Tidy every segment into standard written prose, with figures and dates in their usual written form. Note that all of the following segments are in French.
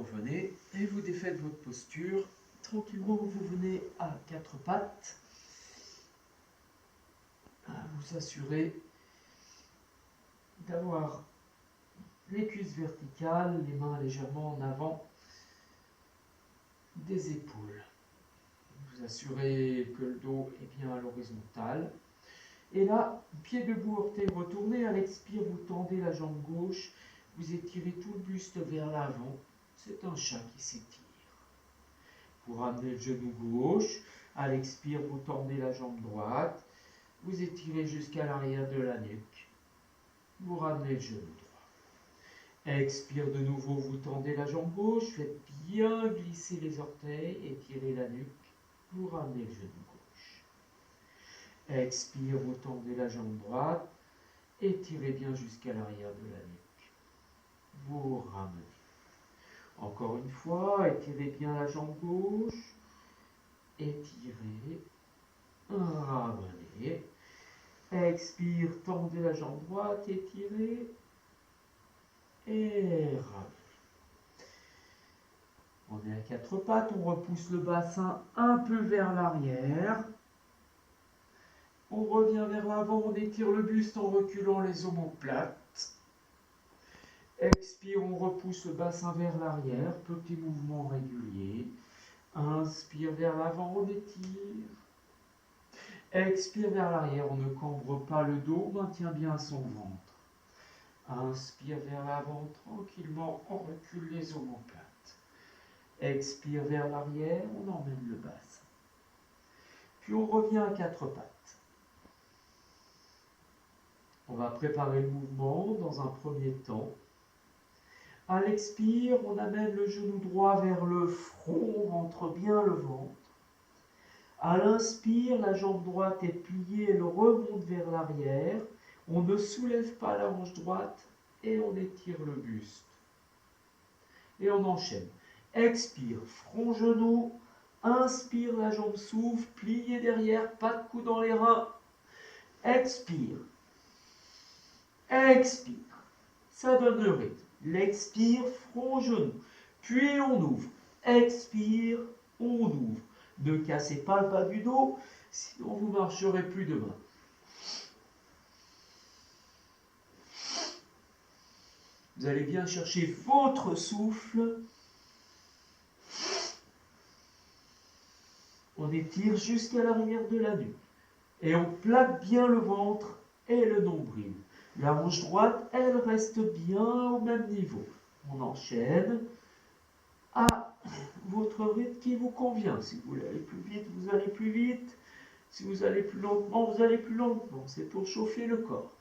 revenez et vous défaites votre posture. Tranquillement, vous venez à quatre pattes. Vous assurez d'avoir les cuisses verticales, les mains légèrement en avant des épaules. Vous assurez que le dos est bien à l'horizontale. Et là, pied debout, orteil retourné. À l'expire, vous tendez la jambe gauche. Vous étirez tout le buste vers l'avant. C'est un chat qui s'étire. Vous ramenez le genou gauche. À l'expire, vous tendez la jambe droite. Vous étirez jusqu'à l'arrière de la nuque. Vous ramenez le genou droit. Expire de nouveau, vous tendez la jambe gauche. Faites bien glisser les orteils. Étirez la nuque. Vous ramenez le genou gauche. Expire, vous tendez la jambe droite. Étirez bien jusqu'à l'arrière de la nuque. Vous ramenez. Encore une fois, étirez bien la jambe gauche. Étirez. Ramenez. Expire, tendez la jambe droite, étirez. Et ramenez. On est à quatre pattes, on repousse le bassin un peu vers l'arrière. On revient vers l'avant, on étire le buste en reculant les omoplates. Expire, on repousse le bassin vers l'arrière, petit mouvement régulier. Inspire vers l'avant, on étire. Expire vers l'arrière, on ne cambre pas le dos, maintient bien son ventre. Inspire vers l'avant, tranquillement, on recule les omoplates. Expire vers l'arrière, on emmène le bassin. Puis on revient à quatre pattes. On va préparer le mouvement dans un premier temps. À l'expire, on amène le genou droit vers le front, on rentre bien le ventre. À l'inspire, la jambe droite est pliée, elle remonte vers l'arrière. On ne soulève pas la hanche droite et on étire le buste. Et on enchaîne. Expire, front, genou. Inspire, la jambe s'ouvre, pliée derrière, pas de cou dans les reins. Expire. Expire. Ça donne le rythme. L'expire, front, genou. Puis on ouvre. Expire, on ouvre. Ne cassez pas le bas du dos, sinon vous ne marcherez plus demain. Vous allez bien chercher votre souffle. On étire jusqu'à l'arrière de la nuque. Et on plaque bien le ventre et le nombril. La hanche droite, elle reste bien au même niveau. On enchaîne à votre rythme qui vous convient. Si vous voulez aller plus vite, vous allez plus vite. Si vous allez plus lentement, vous allez plus lentement. C'est pour chauffer le corps.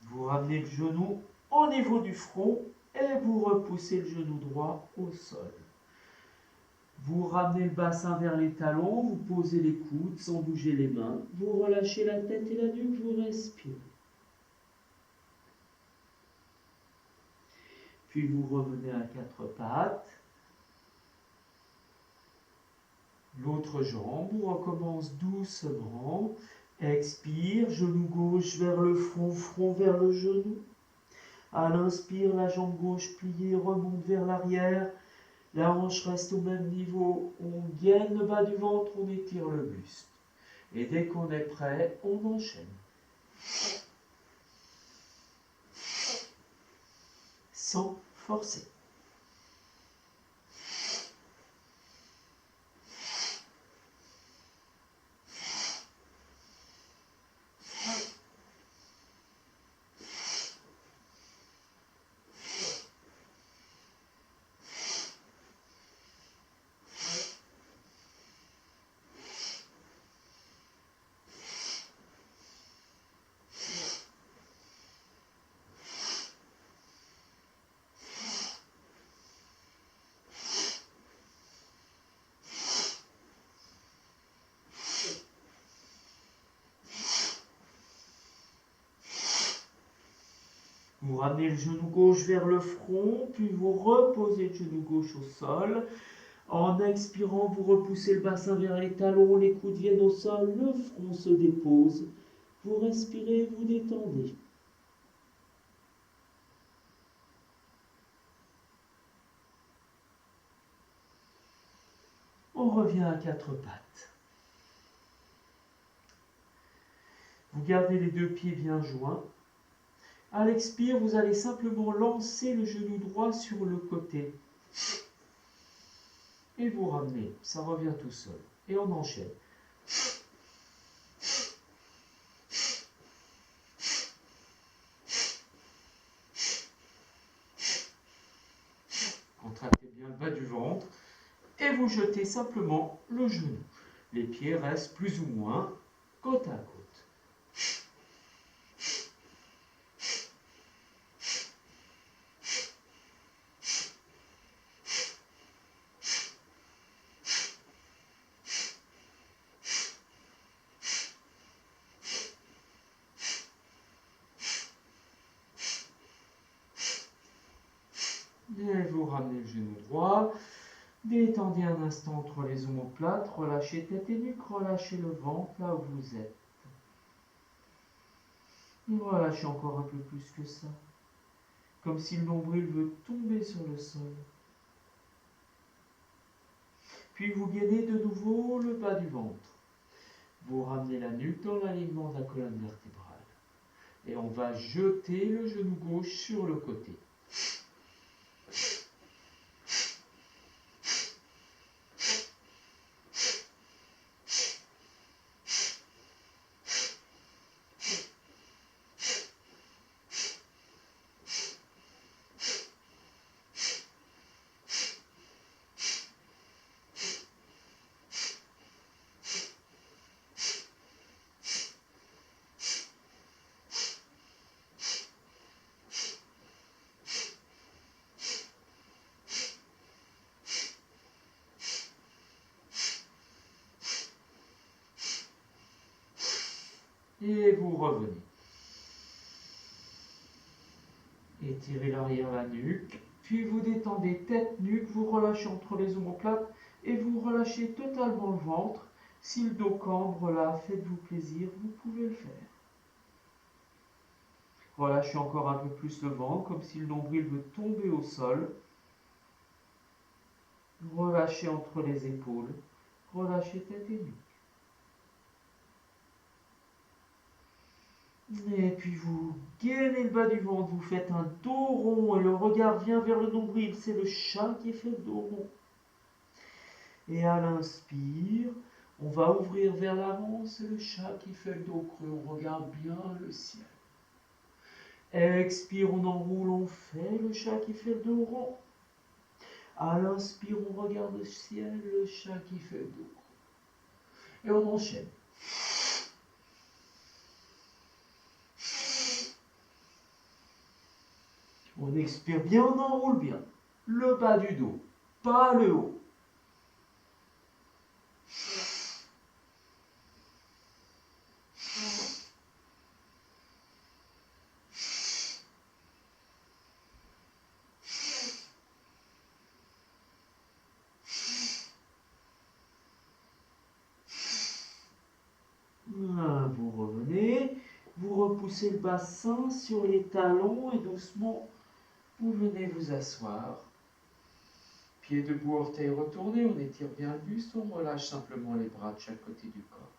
Vous ramenez le genou au niveau du front et vous repoussez le genou droit au sol. Vous ramenez le bassin vers les talons, vous posez les coudes sans bouger les mains. Vous relâchez la tête et la nuque, vous respirez. Puis vous revenez à quatre pattes. L'autre jambe, on recommence doucement. Expire, genou gauche vers le front, front vers le genou. À l'inspire, la jambe gauche pliée remonte vers l'arrière. La hanche reste au même niveau. On gaine le bas du ventre, on étire le buste. Et dès qu'on est prêt, on enchaîne. Sans forcer. Vous ramenez le genou gauche vers le front, puis vous reposez le genou gauche au sol. En expirant, vous repoussez le bassin vers les talons, les coudes viennent au sol, le front se dépose. Vous respirez, vous détendez. On revient à quatre pattes. Vous gardez les deux pieds bien joints. À l'expire, vous allez simplement lancer le genou droit sur le côté. Et vous ramenez, ça revient tout seul. Et on enchaîne. Contractez bien le bas du ventre. Et vous jetez simplement le genou. Les pieds restent plus ou moins côte à côte. Et vous ramenez le genou droit. Détendez un instant entre les omoplates. Relâchez tête et nuque. Relâchez le ventre là où vous êtes. Et relâchez encore un peu plus que ça. Comme si le nombril veut tomber sur le sol. Puis vous gainez de nouveau le bas du ventre. Vous ramenez la nuque dans l'alignement de la colonne vertébrale. Et on va jeter le genou gauche sur le côté. Et vous revenez. Étirez l'arrière, la nuque. Puis vous détendez tête, nuque. Vous relâchez entre les omoplates. Et vous relâchez totalement le ventre. Si le dos cambre là, faites-vous plaisir, vous pouvez le faire. Relâchez encore un peu plus le ventre, comme si le nombril veut tomber au sol. Relâchez entre les épaules. Relâchez tête et nuque. Et puis vous gainez le bas du ventre, vous faites un dos rond et le regard vient vers le nombril. C'est le chat qui fait le dos rond. Et à l'inspire, on va ouvrir vers l'avant, c'est le chat qui fait le dos creux. On regarde bien le ciel. Expire, on enroule, on fait le chat qui fait le dos rond. À l'inspire, on regarde le ciel, le chat qui fait le dos creux. Et on enchaîne. On expire bien, on enroule bien. Le bas du dos, pas le haut. Vous revenez, vous repoussez le bassin sur les talons et doucement, vous venez vous asseoir. Pieds debout, orteils retournés, on étire bien le buste, on relâche simplement les bras de chaque côté du corps.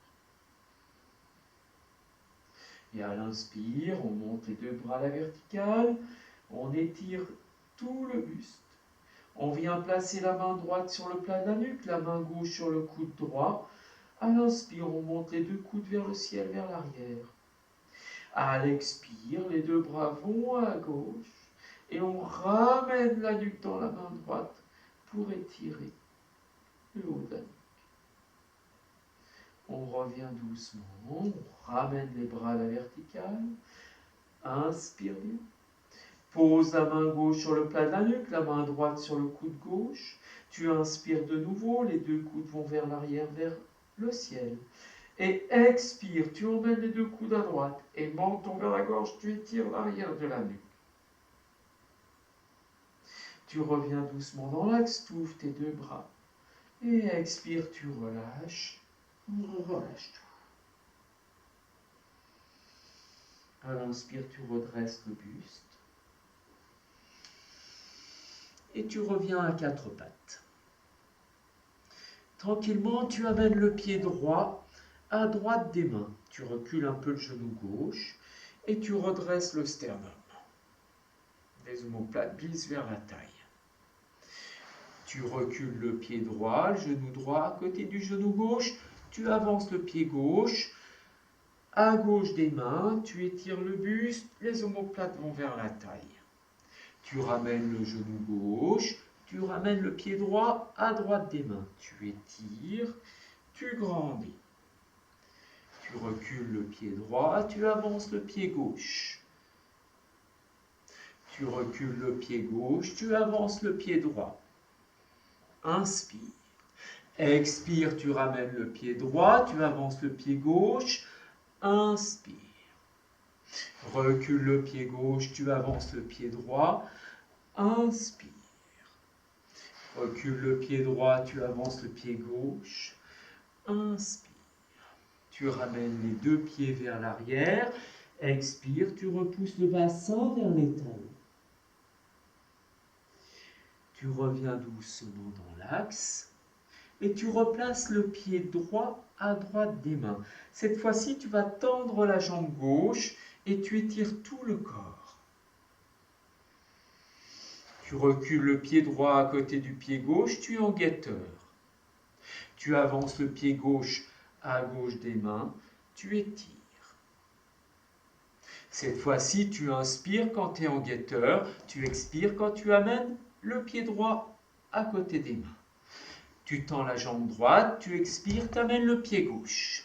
Et à l'inspire, on monte les deux bras à la verticale, on étire tout le buste. On vient placer la main droite sur le plat de la nuque, la main gauche sur le coude droit. À l'inspire, on monte les deux coudes vers le ciel, vers l'arrière. À l'expire, les deux bras vont à gauche et on ramène la nuque dans la main droite pour étirer le haut de la nuque. On revient doucement, on ramène les bras à la verticale. Inspire bien. Pose la main gauche sur le plat de la nuque, la main droite sur le coude gauche. Tu inspires de nouveau, les deux coudes vont vers l'arrière, vers le ciel. Et expire, tu emmènes les deux coudes à droite et menton vers la gorge, tu étires l'arrière de la nuque. Tu reviens doucement dans l'axe, tu ouvres tes deux bras. Et expire, tu relâches. Relâche tout. À l'inspire, tu redresses le buste. Et tu reviens à quatre pattes. Tranquillement, tu amènes le pied droit à droite des mains. Tu recules un peu le genou gauche et tu redresses le sternum. Les omoplates glissent vers la taille. Tu recules le pied droit, le genou droit à côté du genou gauche. Tu avances le pied gauche à gauche des mains. Tu étires le buste, les omoplates vont vers la taille. Tu ramènes le genou gauche. Tu ramènes le pied droit à droite des mains. Tu étires, tu grandis. Tu recules le pied droit, tu avances le pied gauche. Tu recules le pied gauche, tu avances le pied droit. Inspire. Expire, tu ramènes le pied droit, tu avances le pied gauche. Inspire. Recule le pied gauche, tu avances le pied droit. Inspire. Recule le pied droit, tu avances le pied gauche. Inspire. Tu ramènes les deux pieds vers l'arrière. Expire, tu repousses le bassin vers les talons. Tu reviens doucement dans l'axe et tu replaces le pied droit à droite des mains. Cette fois-ci, tu vas tendre la jambe gauche et tu étires tout le corps. Tu recules le pied droit à côté du pied gauche, tu es en guetteur. Tu avances le pied gauche à gauche des mains, tu étires. Cette fois-ci, tu inspires quand tu es en guetteur, tu expires quand tu amènes le pied droit à côté des mains. Tu tends la jambe droite, tu expires, tu amènes le pied gauche.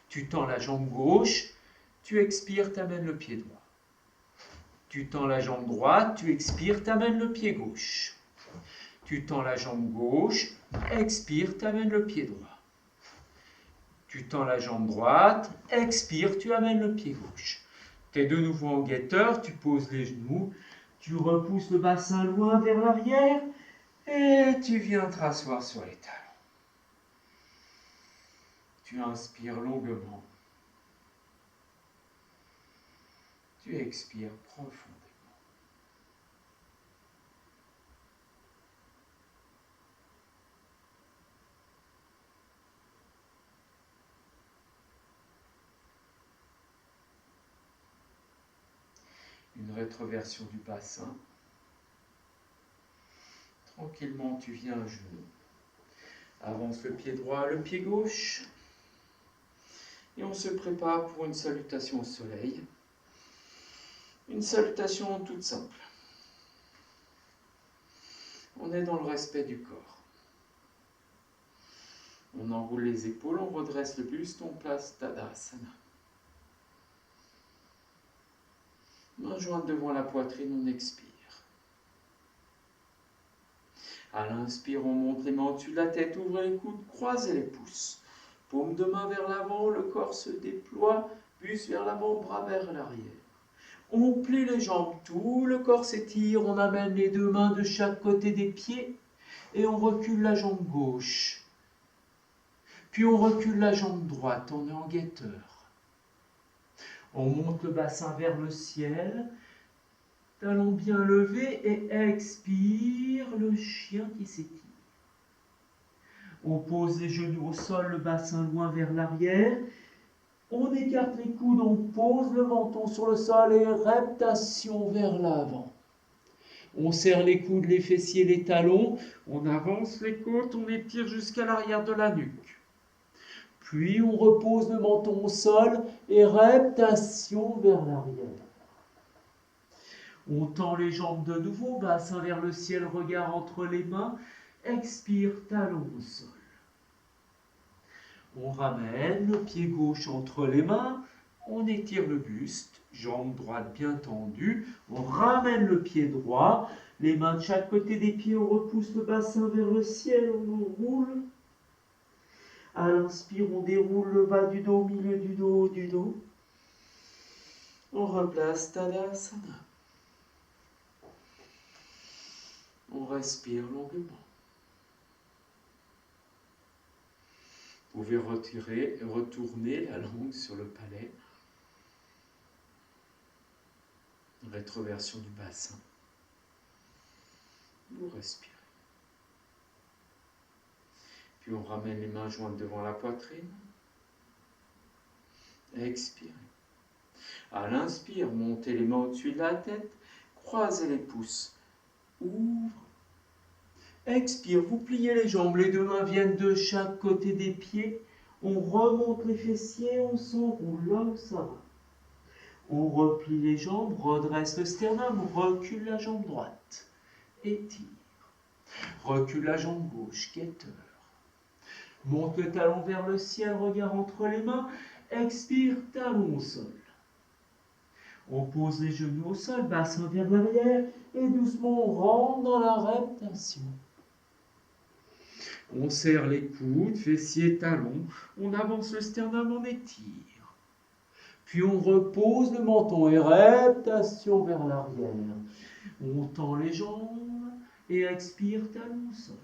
Tu tends la jambe gauche, tu expires, tu amènes le pied droit. Tu tends la jambe droite, tu expires, tu amènes le pied gauche. Tu tends la jambe gauche, expire, tu amènes le pied droit. Tu tends la jambe droite, expire, tu amènes le pied gauche. Tu es de nouveau en guetteur, tu poses les genoux, tu repousses le bassin loin vers l'arrière et tu viens te rasseoir sur les talons. Tu inspires longuement. Tu expires profondément. Une rétroversion du bassin. Tranquillement, tu viens à genoux. Avance le pied droit, le pied gauche. Et on se prépare pour une salutation au soleil. Une salutation toute simple. On est dans le respect du corps. On enroule les épaules, on redresse le buste, on place Tadasana. Main jointe devant la poitrine, on expire. À l'inspire, on monte les mains au-dessus de la tête, ouvrez les coudes, croisez les pouces. Paume de main vers l'avant, le corps se déploie, buste vers l'avant, bras vers l'arrière. On plie les jambes, tout le corps s'étire, on amène les deux mains de chaque côté des pieds et on recule la jambe gauche. Puis on recule la jambe droite, on est en guetteur. On monte le bassin vers le ciel, talons bien levés et expire le chien qui s'étire. On pose les genoux au sol, le bassin loin vers l'arrière. On écarte les coudes, on pose le menton sur le sol et reptation vers l'avant. On serre les coudes, les fessiers, les talons. On avance les côtes, on étire jusqu'à l'arrière de la nuque. Puis on repose le menton au sol et reptation vers l'arrière. On tend les jambes de nouveau, bassin vers le ciel, regard entre les mains. Expire, talon au sol. On ramène le pied gauche entre les mains, on étire le buste, jambe droite bien tendue, on ramène le pied droit, les mains de chaque côté des pieds, on repousse le bassin vers le ciel, on roule. À l'inspire, on déroule le bas du dos, milieu du dos, haut du dos. On replace Tadasana. On respire longuement. Vous pouvez retourner la langue sur le palais. Rétroversion du bassin. Vous respirez. Puis on ramène les mains jointes devant la poitrine. Expirez. À l'inspire, montez les mains au-dessus de la tête. Croisez les pouces. Ouvre. Expire, vous pliez les jambes. Les deux mains viennent de chaque côté des pieds. On remonte les fessiers, on s'enroule là où ça va. On replie les jambes, redresse le sternum, recule la jambe droite. Étire. Recule la jambe gauche, quêteur. Monte le talon vers le ciel, regard entre les mains. Expire, talon au sol. On pose les genoux au sol, bassin vers l'arrière, et doucement on rentre dans la reptation. On serre les coudes, fessiers, talons, on avance le sternum, on étire. Puis on repose le menton et reptation vers l'arrière. On tend les jambes et expire, talon au sol.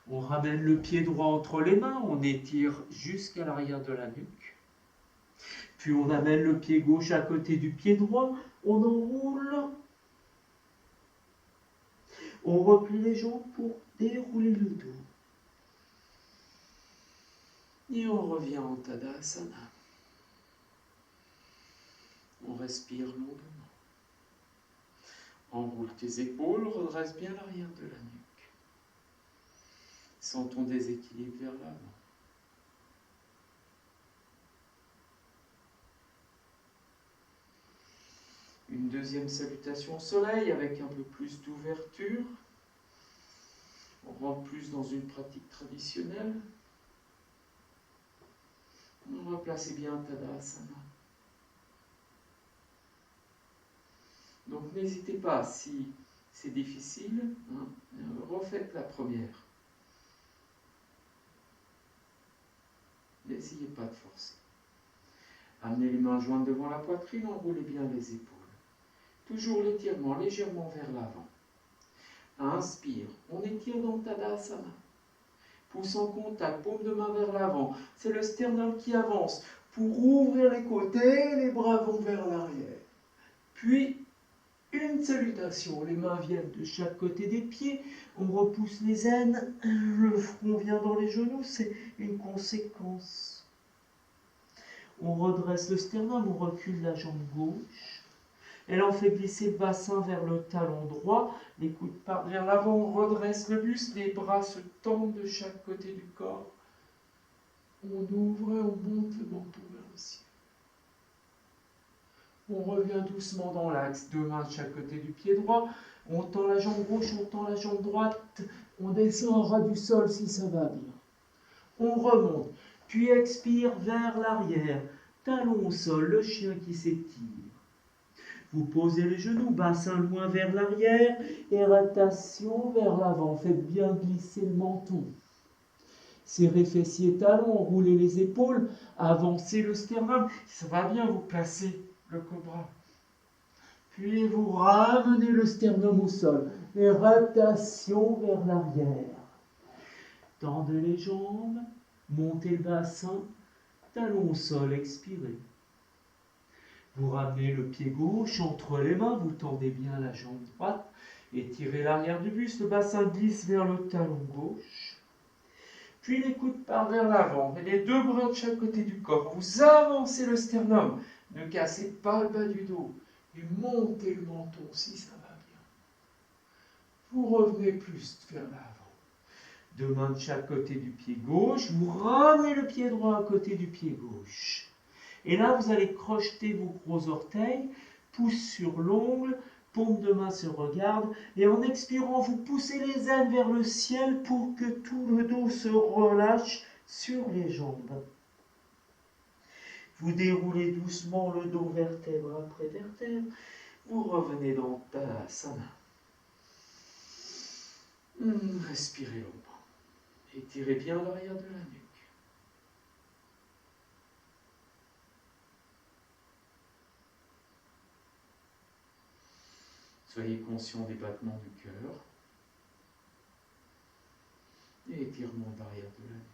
On ramène le pied droit entre les mains, on étire jusqu'à l'arrière de la nuque. Puis on amène le pied gauche à côté du pied droit, on enroule. On replie les jambes pour dérouler le dos. Et on revient en Tadasana. On respire longuement. Enroule tes épaules, redresse bien l'arrière de la nuque. Sens ton déséquilibre vers l'avant. Une deuxième salutation au soleil avec un peu plus d'ouverture. On rentre plus dans une pratique traditionnelle. On va placer bien Tadasana. Donc n'hésitez pas, si c'est difficile, refaites la première. N'essayez pas de forcer. Amenez les mains jointes devant la poitrine, enroulez bien les épaules. Toujours l'étirement légèrement vers l'avant. Inspire, on étire dans Tadasana. Pouce en contact, paume de main vers l'avant. C'est le sternum qui avance pour ouvrir les côtés, les bras vont vers l'arrière. Puis, une salutation, les mains viennent de chaque côté des pieds, on repousse les aines, le front vient dans les genoux, c'est une conséquence. On redresse le sternum, on recule la jambe gauche. Et là, on fait glisser le bassin vers le talon droit, les coudes partent vers l'avant, on redresse le buste, les bras se tendent de chaque côté du corps. On ouvre et on monte le menton vers le ciel. On revient doucement dans l'axe, deux mains de chaque côté du pied droit. On tend la jambe gauche, on tend la jambe droite. On descend au ras du sol si ça va bien. On remonte, puis expire vers l'arrière. Talon au sol, le chien qui s'étire. Vous posez les genoux, bassin loin vers l'arrière et rotation vers l'avant. Faites bien glisser le menton. Serrez fessiers, talons, enroulez les épaules, avancez le sternum. Ça va bien, vous placez le cobra. Puis vous ramenez le sternum au sol. Et rotation vers l'arrière. Tendez les jambes, montez le bassin, talon au sol, expirez. Vous ramenez le pied gauche entre les mains, vous tendez bien la jambe droite, étirez l'arrière du buste, le bassin glisse vers le talon gauche. Puis les coudes partent vers l'avant, et les deux bras de chaque côté du corps. Vous avancez le sternum, ne cassez pas le bas du dos, et montez le menton si ça va bien. Vous revenez plus vers l'avant. Deux mains de chaque côté du pied gauche, vous ramenez le pied droit à côté du pied gauche. Et là, vous allez crocheter vos gros orteils, pouce sur l'ongle, paume de main se regarde, et en expirant, vous poussez les aines vers le ciel pour que tout le dos se relâche sur les jambes. Vous déroulez doucement le dos vertèbre après vertèbre, vous revenez dans Tadasana. Respirez longuement, étirez bien l'arrière de la nuque. Soyez conscient des battements du cœur et étirement d'arrière de la nuque.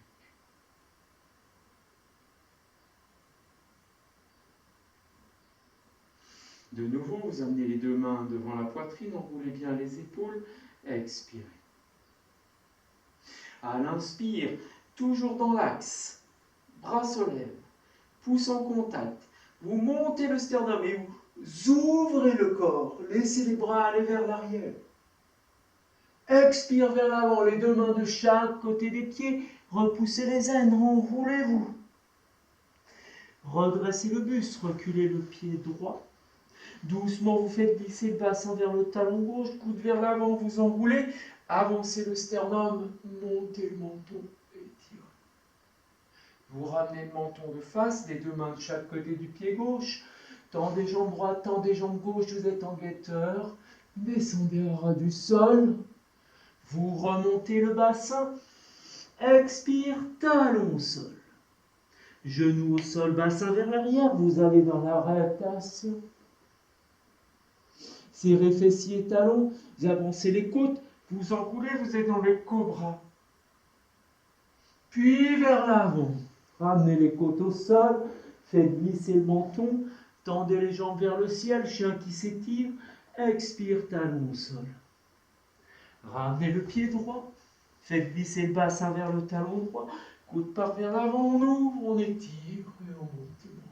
De nouveau, vous amenez les deux mains devant la poitrine, enroulez bien les épaules, expirez. À l'inspire, toujours dans l'axe, bras se lèvent, pouce en contact. Vous montez le sternum et vous ouvrez le corps. Laissez les bras aller vers l'arrière. Expire vers l'avant, les deux mains de chaque côté des pieds. Repoussez les aines, enroulez-vous. Redressez le buste, reculez le pied droit. Doucement, vous faites glisser le bassin vers le talon gauche, coude vers l'avant, vous enroulez. Avancez le sternum, montez le menton, étirez. Vous ramenez le menton de face, les deux mains de chaque côté du pied gauche. Tendez jambes droite, tendez jambes gauche, vous êtes en guetteur. Descendez à ras du sol. Vous remontez le bassin. Expire, talon au sol. Genoux au sol, bassin vers l'arrière. Vous allez dans la rotation. Serrez fessiers et talons. Vous avancez les côtes. Vous enroulez, vous êtes dans le cobra. Puis vers l'avant. Ramenez les côtes au sol. Faites glisser le menton. Tendez les jambes vers le ciel. Chien qui s'étire. Expire, talon au sol. Ramenez le pied droit. Faites glisser le bassin vers le talon droit. Coude part vers l'avant, on ouvre, on étire et on monte le menton.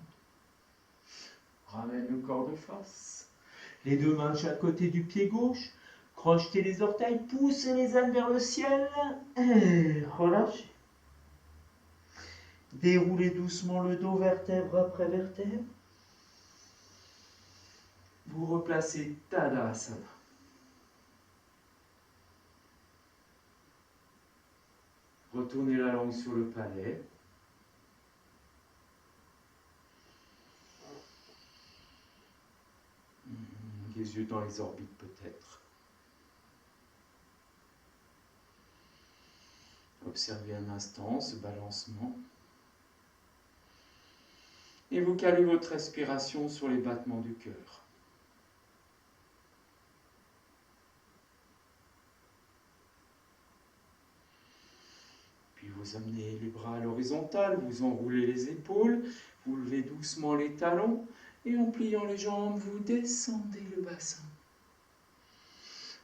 Ramène le corps de face. Les deux mains de chaque côté du pied gauche. Crochetez les orteils, poussez les aines vers le ciel et relâchez. Déroulez doucement le dos, vertèbre après vertèbre. Vous replacez Tadasana. Retournez la langue sur le palais. Les yeux dans les orbites peut-être. Observez un instant ce balancement. Et vous calez votre respiration sur les battements du cœur. Puis vous amenez les bras à l'horizontale, vous enroulez les épaules, vous levez doucement les talons et en pliant les jambes, vous descendez le bassin.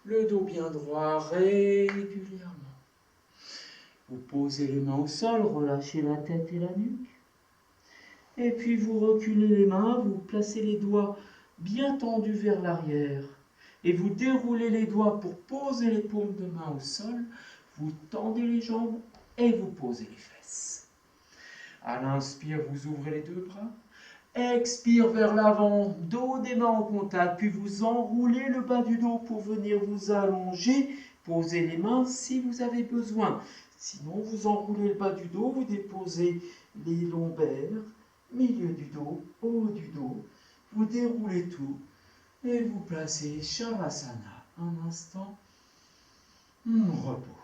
Le dos bien droit régulièrement. Vous posez les mains au sol, relâchez la tête et la nuque. Et puis vous reculez les mains, vous placez les doigts bien tendus vers l'arrière. Et vous déroulez les doigts pour poser les paumes de main au sol. Vous tendez les jambes et vous posez les fesses. À l'inspire, vous ouvrez les deux bras. Expire vers l'avant, dos des mains en contact. Puis vous enroulez le bas du dos pour venir vous allonger. Posez les mains si vous avez besoin. Sinon, vous enroulez le bas du dos, vous déposez les lombaires, milieu du dos, haut du dos. Vous déroulez tout et vous placez Shavasana. Un instant, repos.